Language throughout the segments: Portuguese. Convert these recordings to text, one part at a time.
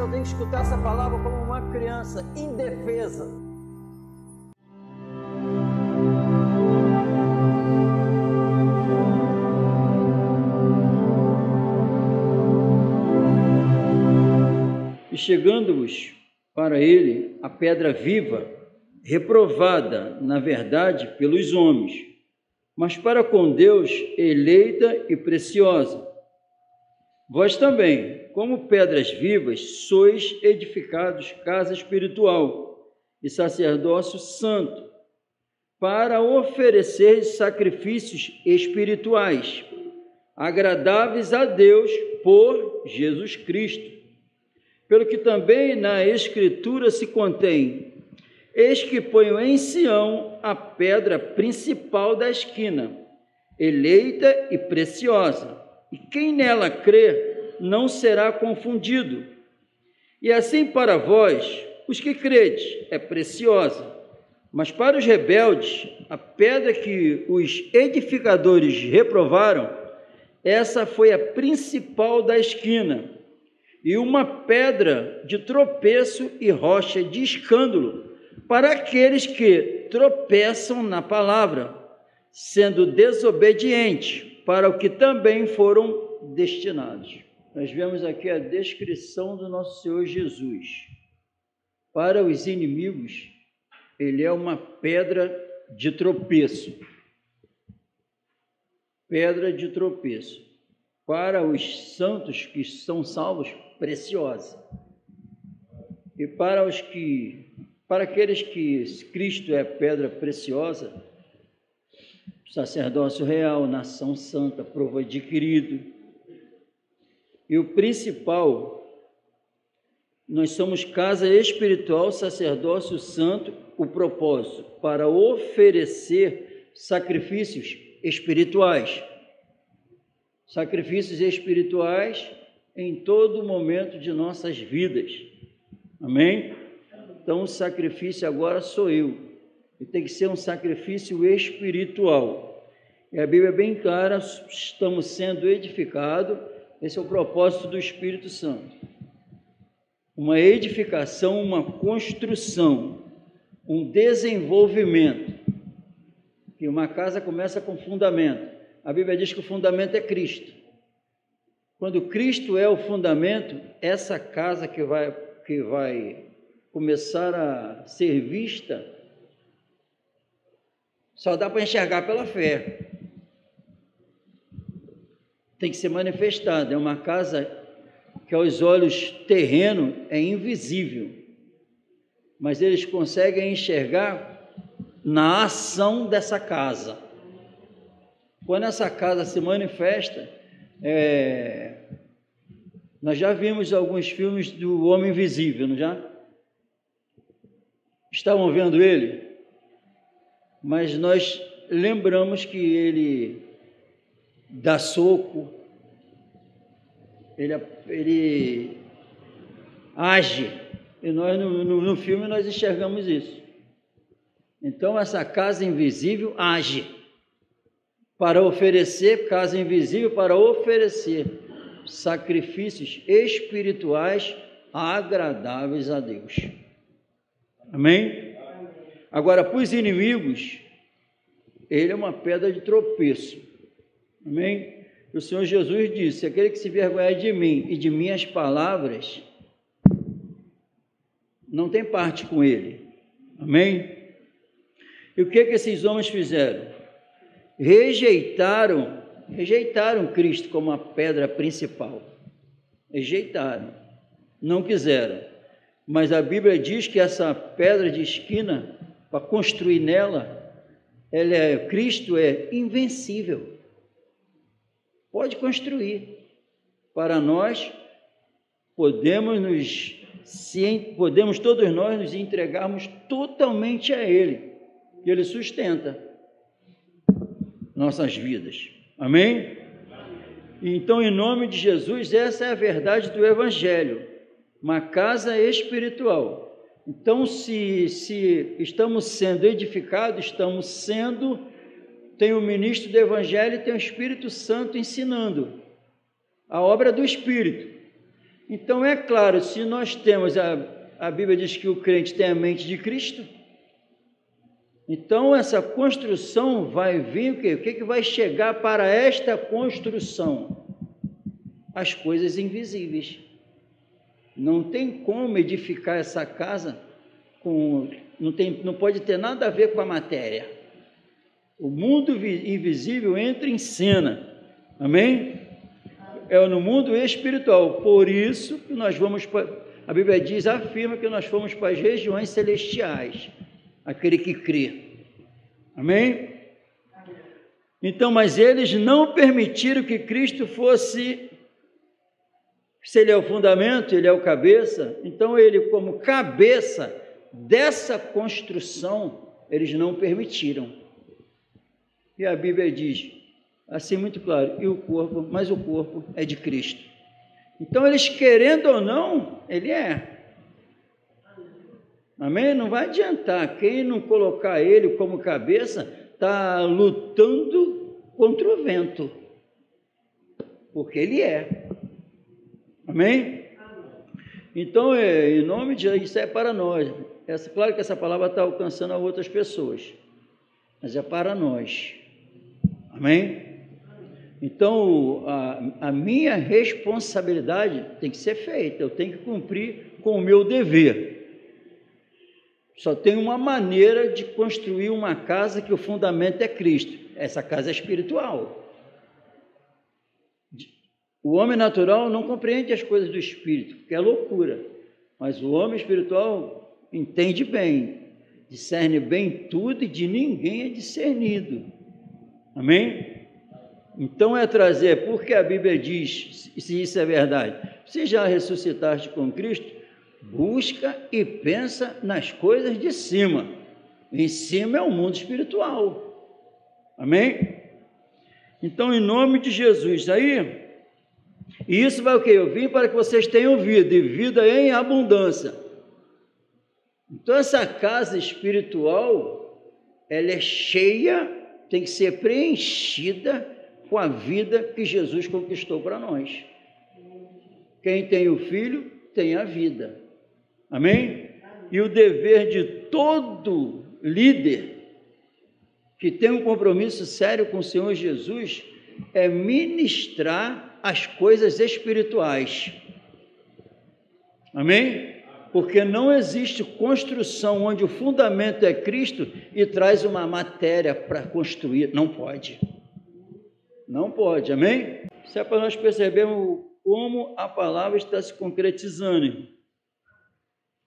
eu tenho que escutar essa palavra como uma criança indefesa. E chegando-vos para ele a pedra viva, reprovada, na verdade, pelos homens, mas para com Deus eleita e preciosa. Vós também, como pedras vivas, sois edificados casa espiritual e sacerdócio santo, para oferecer sacrifícios espirituais, agradáveis a Deus por Jesus Cristo. Pelo que também na Escritura se contém: eis que ponho em Sião a pedra principal da esquina, eleita e preciosa, e quem nela crer não será confundido. E assim para vós, os que credes, é preciosa, mas para os rebeldes, a pedra que os edificadores reprovaram, essa foi a principal da esquina, e uma pedra de tropeço e rocha de escândalo para aqueles que tropeçam na palavra, sendo desobedientes para o que também foram destinados. Nós vemos aqui a descrição do nosso Senhor Jesus. Para os inimigos, ele é uma pedra de tropeço. Pedra de tropeço. Para os santos que são salvos, preciosa. E para aqueles que Cristo é pedra preciosa, sacerdócio real, nação santa, povo adquirido. E o principal, nós somos casa espiritual, sacerdócio santo, o propósito para oferecer sacrifícios espirituais. Sacrifícios espirituais em todo momento de nossas vidas. Amém? Então o sacrifício agora sou eu. E tem que ser um sacrifício espiritual. E a Bíblia é bem clara, estamos sendo edificados, esse é o propósito do Espírito Santo. Uma edificação, uma construção, um desenvolvimento. Que uma casa começa com fundamento. A Bíblia diz que o fundamento é Cristo. Quando Cristo é o fundamento, essa casa que vai começar a ser vista, só dá para enxergar pela fé. Tem que ser manifestada. É uma casa que aos olhos terrenos é invisível, mas eles conseguem enxergar na ação dessa casa. Quando essa casa se manifesta, nós já vimos alguns filmes do Homem Invisível, não já? Estavam vendo ele? Mas nós lembramos que ele dá soco, ele age, e nós no filme nós enxergamos isso. Então essa casa invisível age para oferecer, casa invisível para oferecer sacrifícios espirituais agradáveis a Deus. Amém? Agora, para os inimigos, ele é uma pedra de tropeço. Amém? O Senhor Jesus disse: aquele que se envergonhar de mim e de minhas palavras, não tem parte com ele. Amém? E o que esses homens fizeram? Rejeitaram Cristo como a pedra principal. Rejeitaram, não quiseram. Mas a Bíblia diz que essa pedra de esquina, para construir nela, Cristo é invencível. Pode construir. Para nós, podemos todos nós nos entregarmos totalmente a Ele, que Ele sustenta nossas vidas. Amém? Então, em nome de Jesus, essa é a verdade do Evangelho. Uma casa espiritual. Então, se estamos sendo edificados, tem o ministro do Evangelho e tem o Espírito Santo ensinando a obra do Espírito. Então, é claro, se nós temos, a Bíblia diz que o crente tem a mente de Cristo, então essa construção vai vir o quê? O que vai chegar para esta construção? As coisas invisíveis. Não tem como edificar essa casa não pode ter nada a ver com a matéria. O mundo invisível entra em cena. Amém? É no mundo espiritual. Por isso que nós vamos a Bíblia afirma que nós fomos para as regiões celestiais. Aquele que crê. Amém? Então, mas eles não permitiram que Cristo fosse. Se ele é o fundamento, ele é o cabeça, então ele, como cabeça dessa construção, eles não permitiram. E a Bíblia diz, assim muito claro, mas o corpo é de Cristo. Então, eles querendo ou não, ele é. Amém? Não vai adiantar, quem não colocar ele como cabeça, está lutando contra o vento, porque ele é. Amém? Então, em nome de Jesus, isso é para nós. Claro que essa palavra está alcançando a outras pessoas, mas é para nós. Amém? Então, a minha responsabilidade tem que ser feita, eu tenho que cumprir com o meu dever. Só tem uma maneira de construir uma casa que o fundamento é Cristo. Essa casa é espiritual. O homem natural não compreende as coisas do Espírito, que é loucura. Mas o homem espiritual entende bem, discerne bem tudo e de ninguém é discernido. Amém? Então é trazer, porque a Bíblia diz, se isso é verdade, se já ressuscitaste com Cristo, busca e pensa nas coisas de cima. Em cima é o mundo espiritual. Amém? Então, em nome de Jesus, e isso vai o quê? Eu vim para que vocês tenham vida, e vida em abundância. Então, essa casa espiritual, ela é cheia, tem que ser preenchida com a vida que Jesus conquistou para nós. Quem tem o Filho, tem a vida. Amém? E o dever de todo líder que tem um compromisso sério com o Senhor Jesus é ministrar as coisas espirituais. Amém? Porque não existe construção onde o fundamento é Cristo e traz uma matéria para construir. Não pode. Não pode, amém? Isso é para nós percebermos como a palavra está se concretizando.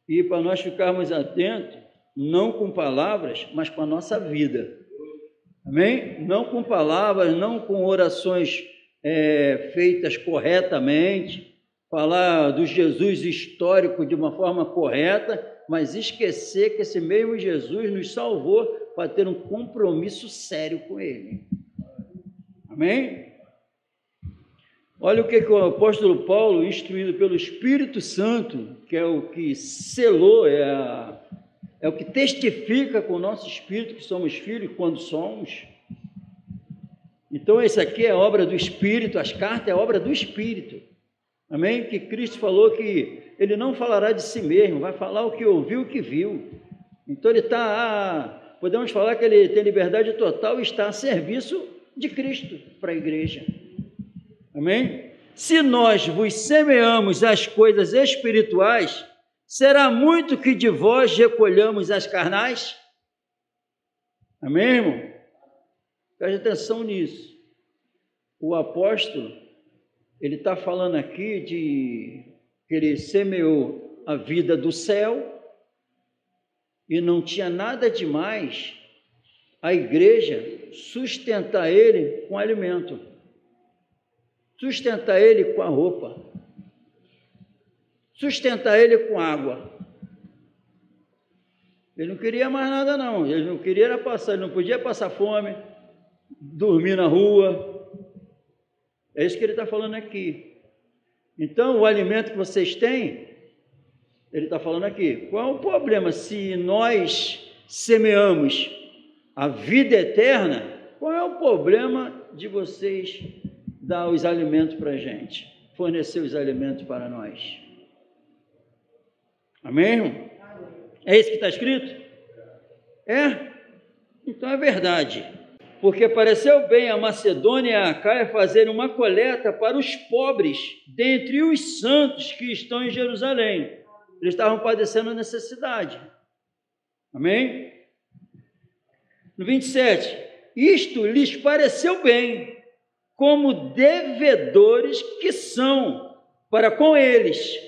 E para nós ficarmos atentos, não com palavras, mas com a nossa vida. Amém? Não com palavras, não com orações feitas corretamente, falar do Jesus histórico de uma forma correta, mas esquecer que esse mesmo Jesus nos salvou para ter um compromisso sério com Ele. Amém? Olha o que o apóstolo Paulo, instruído pelo Espírito Santo, que é o que selou, é o que testifica com o nosso espírito que somos filhos quando somos. Então, esse aqui é obra do Espírito, as cartas é obra do Espírito. Amém? Que Cristo falou que Ele não falará de si mesmo, vai falar o que ouviu, o que viu. Então, Ele está, podemos falar que Ele tem liberdade total e está a serviço de Cristo para a igreja. Amém? Se nós vos semeamos as coisas espirituais, será muito que de vós recolhamos as carnais? Amém, irmão? Preste atenção nisso. O apóstolo, ele está falando aqui de que ele semeou a vida do céu e não tinha nada demais a igreja sustentar ele com alimento, sustentar ele com a roupa, sustentar ele com água. Ele não queria mais nada não, ele não queria era passar, ele não podia passar fome, dormir na rua. É isso que ele está falando aqui. Então, o alimento que vocês têm, ele está falando aqui, qual é o problema se nós semeamos a vida eterna? Qual é o problema de vocês dar os alimentos para a gente? fornecer os alimentos para nós. Amém, irmão? É isso que está escrito? É? Então é verdade. Porque pareceu bem a Macedônia e a Acaia fazerem uma coleta para os pobres dentre os santos que estão em Jerusalém. Eles estavam padecendo necessidade. Amém? No 27, isto lhes pareceu bem, como devedores que são para com eles.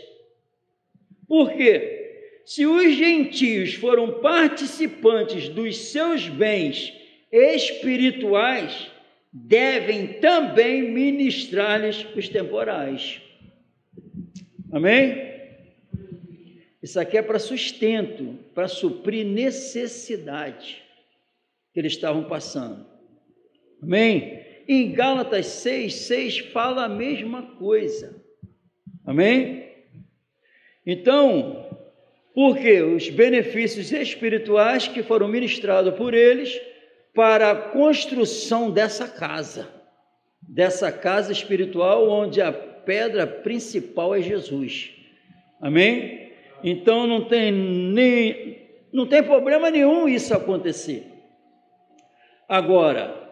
Por quê? Se os gentios foram participantes dos seus bens espirituais, devem também ministrar-lhes os temporais. Amém? Isso aqui é para sustento, para suprir necessidade que eles estavam passando. Amém? Em Gálatas 6:6 fala a mesma coisa. Amém? Então, porque os benefícios espirituais que foram ministrados por eles para a construção dessa casa espiritual, onde a pedra principal é Jesus. Amém? Então não tem problema nenhum isso acontecer. Agora,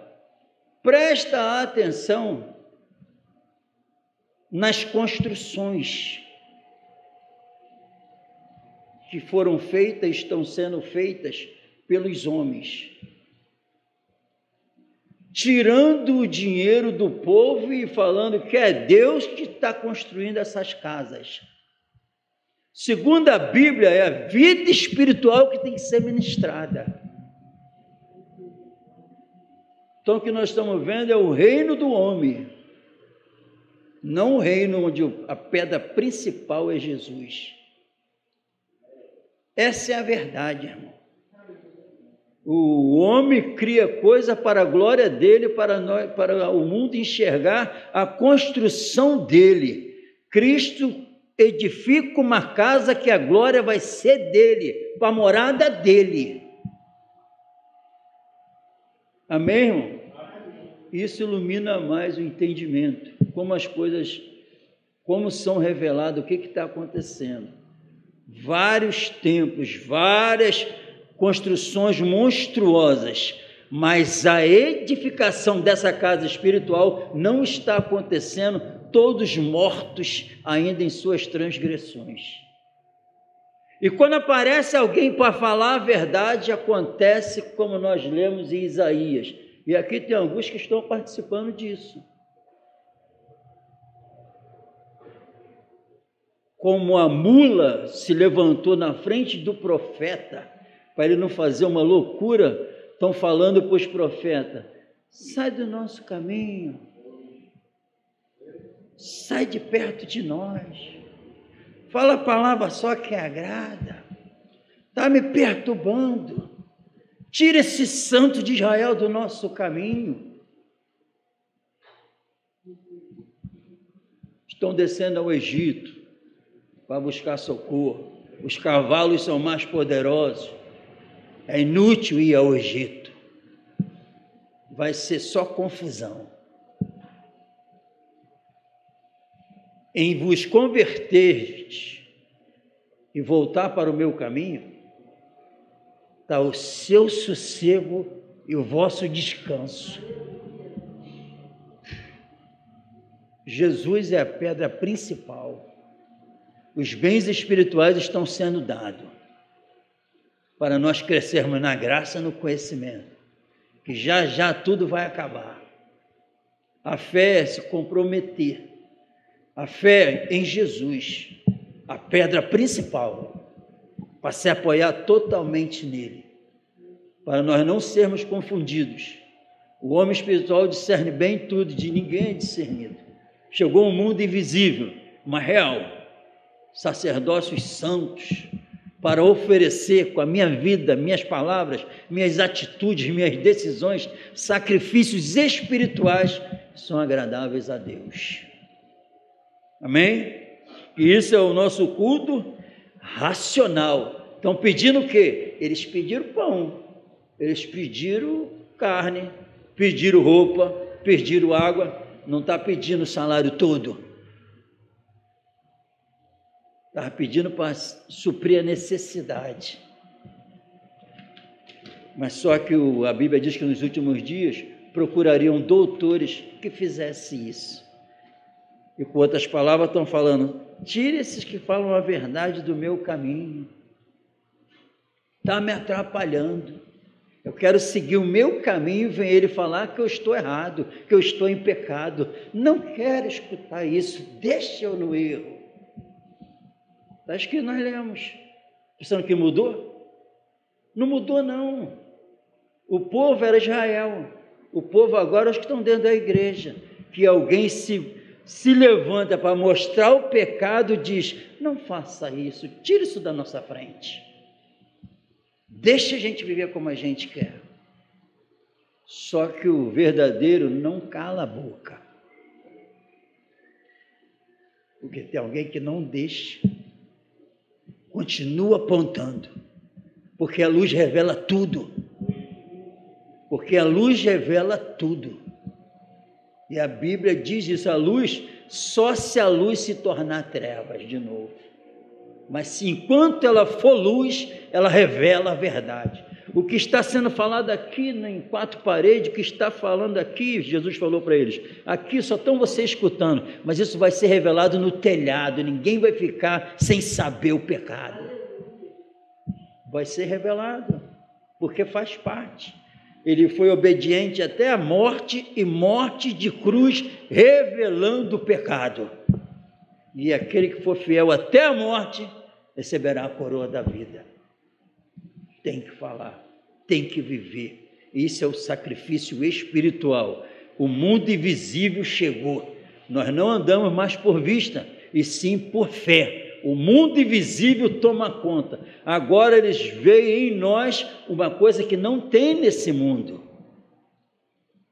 presta atenção nas construções que foram feitas, estão sendo feitas pelos homens, tirando o dinheiro do povo e falando que é Deus que está construindo essas casas. Segundo a Bíblia, é a vida espiritual que tem que ser ministrada. Então, o que nós estamos vendo é o reino do homem, não o reino onde a pedra principal é Jesus. Essa é a verdade, irmão. O homem cria coisa para a glória dele, para o mundo enxergar a construção dele. Cristo edifica uma casa que a glória vai ser dele, para a morada dele. Amém, irmão? Isso ilumina mais o entendimento, como as coisas, como são reveladas, o que está acontecendo. Vários templos, várias construções monstruosas, mas a edificação dessa casa espiritual não está acontecendo, todos mortos ainda em suas transgressões. E quando aparece alguém para falar a verdade, acontece como nós lemos em Isaías. E aqui tem alguns que estão participando disso. Como a mula se levantou na frente do profeta, para ele não fazer uma loucura, estão falando para os profetas: sai do nosso caminho, sai de perto de nós, fala a palavra só que agrada, está me perturbando, tira esse santo de Israel do nosso caminho. Estão descendo ao Egito para buscar socorro, os cavalos são mais poderosos, é inútil ir ao Egito, vai ser só confusão. Em vos converterdes e voltar para o meu caminho, está o seu sossego e o vosso descanso. Jesus é a pedra principal. Os bens espirituais estão sendo dados para nós crescermos na graça e no conhecimento, que já já tudo vai acabar. A fé é se comprometer, a fé em Jesus, a pedra principal, para se apoiar totalmente nele, para nós não sermos confundidos. O homem espiritual discerne bem tudo, de ninguém é discernido. Chegou um mundo invisível, mas real, sacerdócios santos, para oferecer com a minha vida, minhas palavras, minhas atitudes, minhas decisões, sacrifícios espirituais que são agradáveis a Deus. Amém? E isso é o nosso culto racional. Estão pedindo o quê? Eles pediram pão, eles pediram carne, pediram roupa, pediram água, não está pedindo o salário todo. Estava pedindo para suprir a necessidade. Mas só que a Bíblia diz que nos últimos dias procurariam doutores que fizessem isso. E com outras palavras estão falando, tire esses que falam a verdade do meu caminho. Está me atrapalhando. Eu quero seguir o meu caminho e vem ele falar que eu estou errado, que eu estou em pecado. Não quero escutar isso, deixa eu no erro. Acho que nós lemos. Pensando que mudou? Não mudou, não. O povo era Israel. O povo agora, os que estão dentro da igreja. Que alguém se levanta para mostrar o pecado, diz, não faça isso, tire isso da nossa frente. Deixa a gente viver como a gente quer. Só que o verdadeiro não cala a boca. Porque tem alguém que não deixa. Continua apontando. Porque a luz revela tudo. Porque a luz revela tudo. E a Bíblia diz isso, a luz, só se a luz se tornar trevas de novo. Mas se enquanto ela for luz, ela revela a verdade. O que está sendo falado aqui em quatro paredes, o que está falando aqui, Jesus falou para eles, aqui só estão vocês escutando, mas isso vai ser revelado no telhado, ninguém vai ficar sem saber o pecado. Vai ser revelado, porque faz parte. Ele foi obediente até a morte, e morte de cruz, revelando o pecado. E aquele que for fiel até a morte, receberá a coroa da vida. Tem que falar, tem que viver. Isso é o sacrifício espiritual. O mundo invisível chegou. Nós não andamos mais por vista, e sim por fé. O mundo invisível toma conta. Agora eles veem em nós uma coisa que não tem nesse mundo.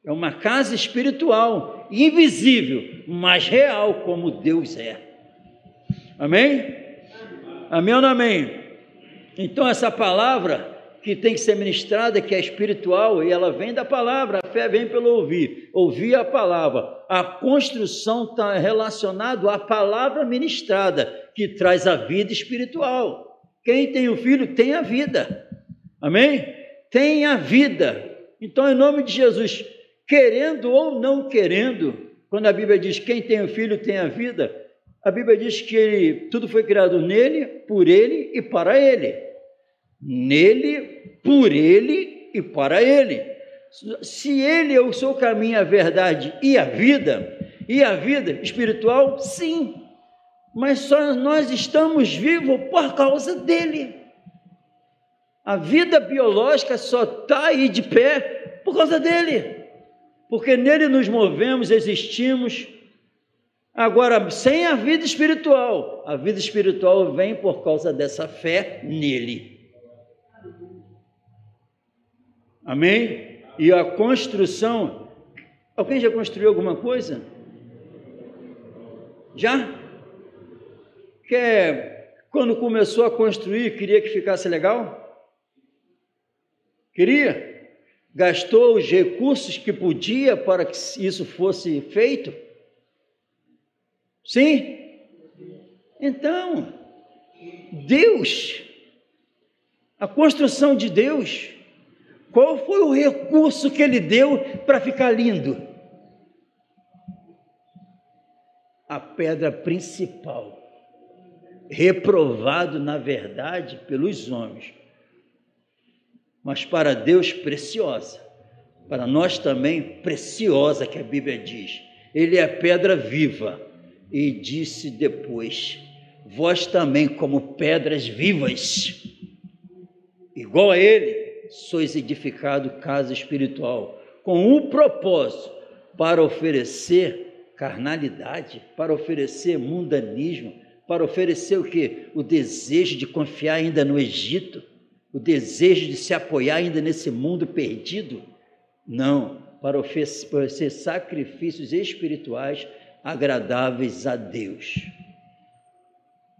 É uma casa espiritual, invisível, mas real, como Deus é. Amém? Amém ou não amém? Então essa palavra que tem que ser ministrada, que é espiritual, e ela vem da palavra, a fé vem pelo ouvir, ouvir a palavra. A construção está relacionada à palavra ministrada, que traz a vida espiritual. Quem tem o Filho tem a vida, amém? Tem a vida. Então, em nome de Jesus, querendo ou não querendo, quando a Bíblia diz quem tem o Filho tem a vida, a Bíblia diz que tudo foi criado nele, por ele e para ele. Nele, por ele e para ele. Se ele é o seu caminho, a verdade e a vida espiritual, sim, mas só nós estamos vivos por causa dele. A vida biológica só está aí de pé por causa dele, porque nele nos movemos, existimos. Agora, sem a vida espiritual vem por causa dessa fé nele. Amém? E a construção, alguém já construiu alguma coisa? Já? Quando começou a construir, queria que ficasse legal? Queria? Gastou os recursos que podia para que isso fosse feito? Sim? Então, Deus, a construção de Deus, qual foi o recurso que ele deu para ficar lindo? A pedra principal, reprovado na verdade pelos homens, mas para Deus preciosa, para nós também preciosa, que a Bíblia diz. Ele é a pedra viva, e disse depois, vós também como pedras vivas, igual a ele, sois edificado casa espiritual, com o propósito para oferecer carnalidade, para oferecer mundanismo, para oferecer o quê? O desejo de confiar ainda no Egito, o desejo de se apoiar ainda nesse mundo perdido? Não, para oferecer sacrifícios espirituais agradáveis a Deus.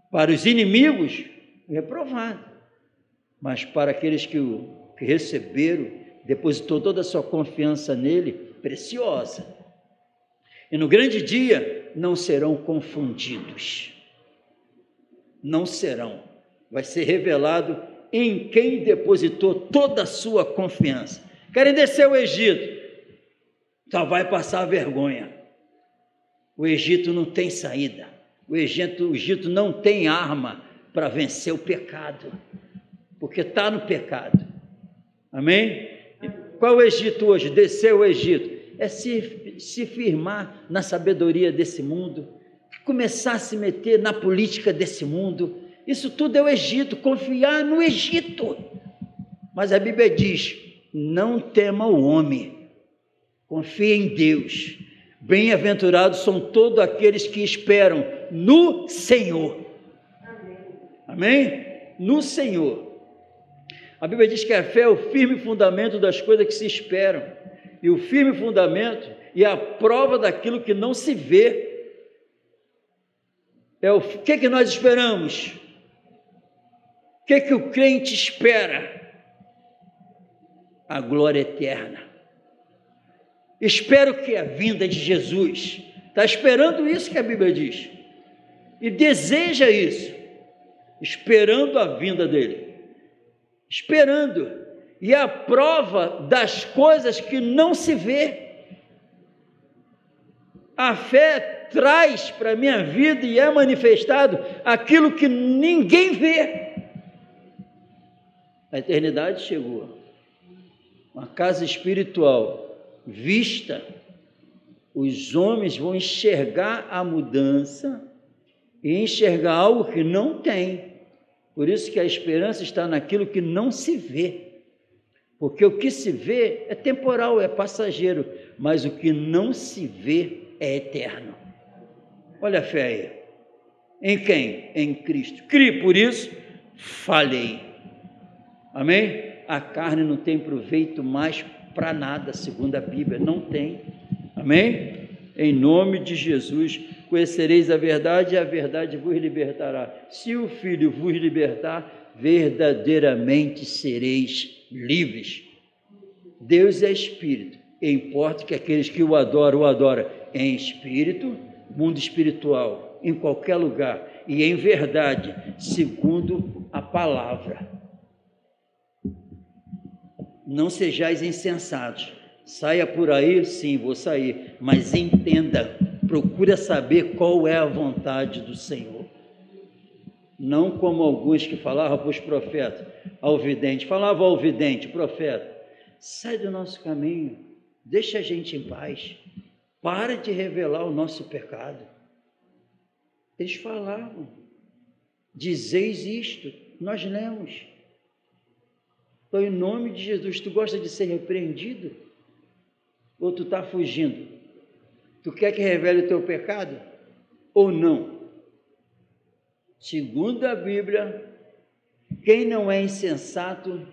Para os inimigos, reprovado, mas para aqueles que receberam, depositou toda a sua confiança nele, preciosa. E no grande dia não serão confundidos. não serão. Vai ser revelado em quem depositou toda a sua confiança. Querem descer o Egito? Só vai passar vergonha. O Egito não tem saída. O Egito não tem arma para vencer o pecado, porque está no pecado. Amém? Qual é o Egito hoje? Descer o Egito é se firmar na sabedoria desse mundo, começar a se meter na política desse mundo. Isso tudo é o Egito, confiar no Egito. Mas a Bíblia diz: não tema o homem, confie em Deus. Bem-aventurados são todos aqueles que esperam no Senhor. Amém? No Senhor. A Bíblia diz que a fé é o firme fundamento das coisas que se esperam, e o firme fundamento e a prova daquilo que não se vê. O que nós esperamos? O que o crente espera? A glória eterna. Espera o que? A vinda de Jesus. Está esperando isso que a Bíblia diz, e deseja isso, esperando a vinda dele, esperando, e a prova das coisas que não se vê. A fé traz para a minha vida e é manifestado aquilo que ninguém vê. A eternidade chegou, uma casa espiritual vista, os homens vão enxergar a mudança e enxergar algo que não tem. Por isso que a esperança está naquilo que não se vê, porque o que se vê é temporal, é passageiro, mas o que não se vê é eterno. Olha a fé aí. Em quem? Em Cristo. Criei, por isso falei. Amém? A carne não tem proveito mais para nada, segundo a Bíblia, não tem. Amém? Em nome de Jesus, conhecereis a verdade e a verdade vos libertará. Se o Filho vos libertar, verdadeiramente sereis livres. Deus é Espírito, e importa que aqueles que o adoram em espírito, mundo espiritual, em qualquer lugar, e em verdade, segundo a palavra. Não sejais insensatos. Saia por aí, sim, vou sair, mas entenda, procura saber qual é a vontade do Senhor. Não como alguns que falavam para os profetas, ao vidente, falavam ao vidente, profeta, sai do nosso caminho, deixa a gente em paz, para de revelar o nosso pecado. Eles falavam, dizeis isto, nós lemos. Então, em nome de Jesus, tu gosta de ser repreendido? Ou tu está fugindo? Tu quer que revele o teu pecado? Ou não? Segundo a Bíblia, quem não é insensato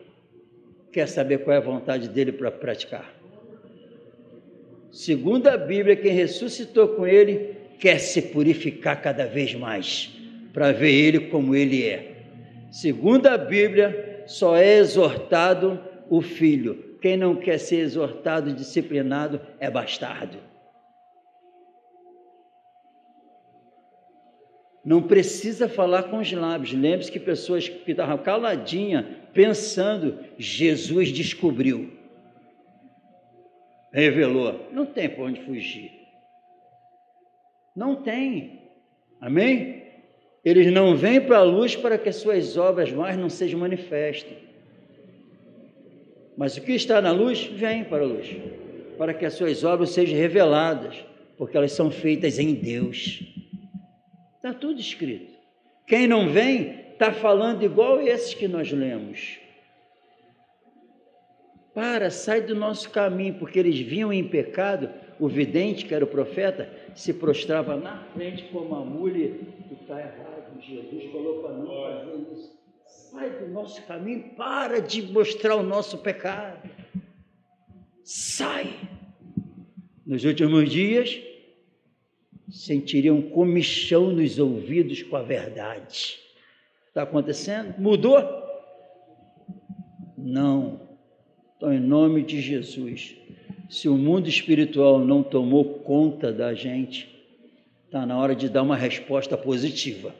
quer saber qual é a vontade dele para praticar. Segundo a Bíblia, quem ressuscitou com ele quer se purificar cada vez mais, para ver ele como ele é. Segundo a Bíblia, só é exortado o filho. Quem não quer ser exortado e disciplinado é bastardo. Não precisa falar com os lábios. Lembre-se que pessoas que estavam caladinhas, pensando, Jesus descobriu, revelou. Não tem para onde fugir. Não tem. Amém? Eles não vêm para a luz para que as suas obras mais não sejam manifestas. Mas o que está na luz, vem para a luz, para que as suas obras sejam reveladas, porque elas são feitas em Deus. Está tudo escrito. Quem não vem, está falando igual esses que nós lemos. Sai do nosso caminho, porque eles vinham em pecado. O vidente, que era o profeta, se prostrava na frente como a mulher. Tu está errado, Jesus falou para não fazer isso. Sai do nosso caminho, para de mostrar o nosso pecado. Sai. Nos últimos dias, sentiriam comichão nos ouvidos com a verdade. Está acontecendo? Mudou? Não. Então, em nome de Jesus, se o mundo espiritual não tomou conta da gente, está na hora de dar uma resposta positiva.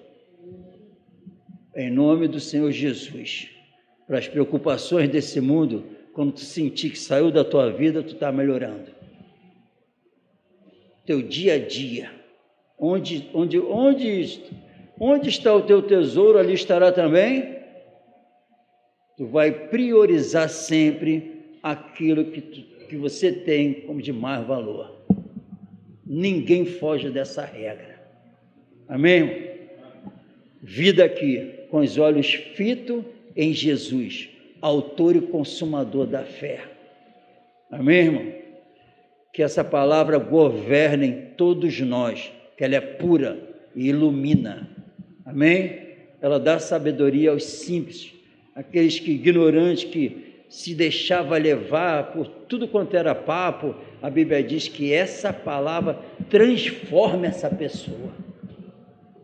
em nome do Senhor Jesus, para as preocupações desse mundo, quando tu sentir que saiu da tua vida, tu está melhorando. Teu dia a dia, onde está o teu tesouro, ali estará também. Tu vai priorizar sempre aquilo que você tem como de mais valor. Ninguém foge dessa regra. Amém? Vida aqui, com os olhos fitos em Jesus, autor e consumador da fé. Amém, irmão? Que essa palavra governe em todos nós, que ela é pura e ilumina. Amém? Ela dá sabedoria aos simples, aqueles que ignorantes, que se deixava levar por tudo quanto era papo. A Bíblia diz que essa palavra transforma essa pessoa,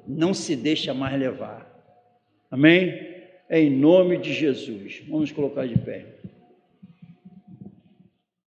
não se deixa mais levar. Amém? Em nome de Jesus. Vamos colocar de pé.